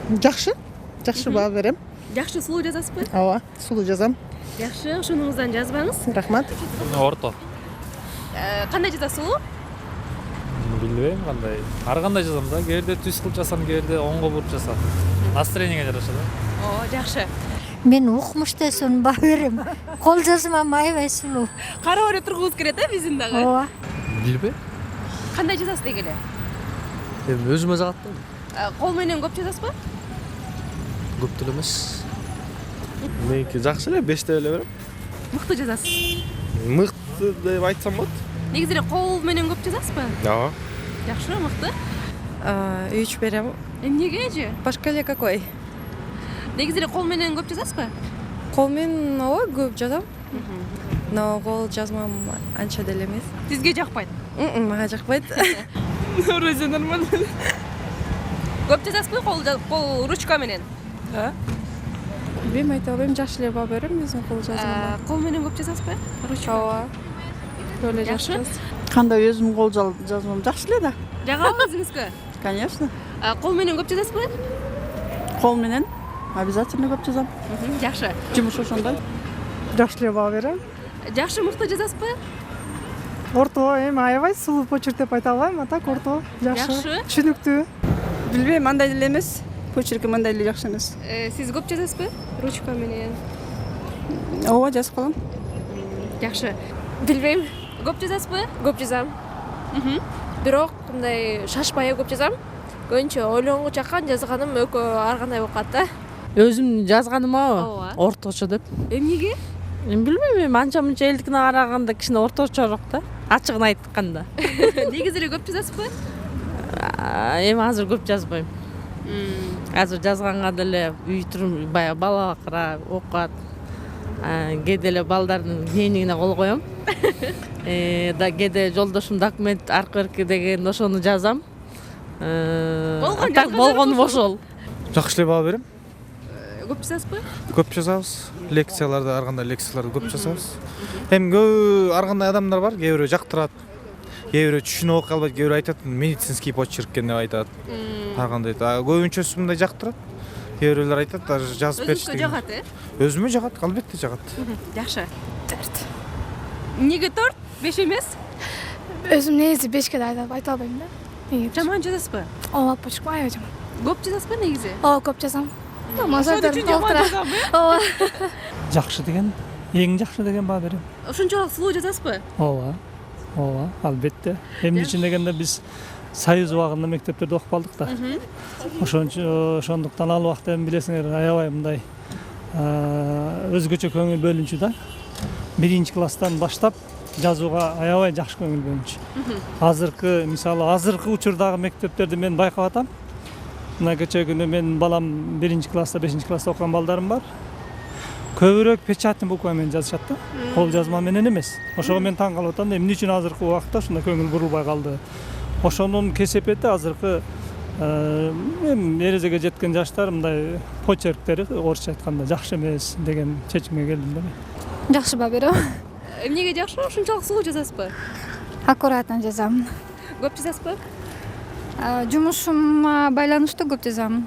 Жакшы. Жакшы баа берем. Жакшы сулуу жазасызбы? Ооба, сулуу жазам. Жакшы, ошонуңуздан жазбаңыз. Рахмат. Орто. Кандай жазасыз сулуу? Билбейм кандай. Ар кандай жазам да. Кээде түз кылып жазсам, кээде оңго буруп жазсам. Настроениеге жараша да. О, жакшы. Мен укмуштойсун баа берем. Кол жазмам аябай сулуу. Карап эле тургубуз келет биздин дагы. Ооба. Билбейм. Кандай жазасыз дегеле? Эми өзүмө жагат да. Кол менен көп жазасызбы? Көп деле эмес. Меники жакшы эле 5 деп эле берем. Мыкты жазасыз. Мыкты деп айтсам болот. Негизи эле кол менен көп жазасызбы? Ооба. Жакшы, мыкты. 3 берем. Эмнеге эже? Башка какой? Негизи эле кол менен көп жазасызбы? Колмен ооба көп жазам. Но кол жазмам анча деле эмес. Сизге жакпайт. Мага жакпайт. Вроде нормально. Көп жазасызбы кол ручка менен? Билбейм, айта албайм, жакшы эле баа берем өзүм кол жазганга. Кол менен көп жазасызбы? Ручка. Ооба. Өле Жакшы. жакшы. Кандай өзүм кол жазмам жакшы эле да. Жагабы өзүңүзгө? Конечно. Кол менен көп жазасызбы? Кол менен обязательно көп жазам. Жакшы. Жумуш ошондой. Жакшы эле баа берем. Жакшы, мыкты жазасызбы? Орто, эми аябай сулуу почерк деп айта албайм, а так орто. Жакшы. Жакшы. Түшүнүктүү. Билбейм, андай деле эмес. Почерким андай эле жакшы эмес. Сиз көп жазасызбы? Ручка менен. Ооба, жазып калам. Жакшы. Билбейм, Көп жазасызбы? көп жазам. Бирок мындай шашпай көп жазам. Көбүнчө ойлонгучу жаккан жазганым экөө ар кандай болуп калат да. Өзүм жазганымабы? Ооба. Орточо деп. Эмнеге? Мен билбейм, эми анча мынча элдикине караганда кичине орточороок да. Ачыгын айтканда. Негизи эле көп жазасызбы? Эми азыр көп жазбайм. Азыр жазганга деле үй турум баягы бала бакыра, окуат. Кээде эле балдардын дневнигине кол коем. Да кээде жолдошум документ аркы берки деген ошону жазам. Так болгону ошол. Жакшы эле баа берем. Көп жазасызбы? Көп жазабыз. Лекцияларды, ар кандай лекцияларды көп жазабыз. Эми көп ар кандай адамдар бар, кээ бирөө жактырат. Кээ бирөө түшүнүп окуй албайт, кээ бирөө айтат медицинский почерк экен деп айтат. Ар кандай. Көбүнчөсү мындай жактырат. Кээ бирөөлөр айтат, даже жазып беришти. Өзүңүзгө жагат, Өзүмө жагат, албетте жагат. Жакшы. 4. Эмнеге 4? 5 эмес? Өзүм негизи 5ке айта албайм да. Жаман жазасызбы? Ооба, почерк аябай жаман. Көп жазасызбы негизи? Ооба, көп жазам. Ошон үчүн жаман жазам, Ооба. Жакшы деген, эң жакшы деген баа берем. Ошончолук сулуу жазасызбы? Ооба. Ооба, албетте. Эмне үчүн дегенде биз Союз убагында мектептерде окуп калдык да. Ошондуктан ал убакта эми билесиңер аябай мындай өзгөчө көңүл бөлүнчү да. 1-класстан баштап жазууга аябай жакшы көңүл бөлүнчү. Азыркы учурдагы мектептерди мен байкап атам. Мына кечээ күнү менин балам 1-класста, 5-класста окуган балдарым бар. Көбүрөөк печатный буква менен жазышат да. Кол жазма менен эмес. Ошого мен таң калып атам да, эмне үчүн азыркы убакта ушундай көңүл бурулбай калды. Ошонун кесепети азыркы эрежеге жеткен жаштар мындай почерктери орусча айтканда жакшы эмес деген чечимге келдим да. Жакшы баа берем. Эмнеге жакшы? Ушунчалык сулуу жазасызбы? Аккуратно жазам. Көп жазасызбы? Жумушума байланыштуу көп жазам.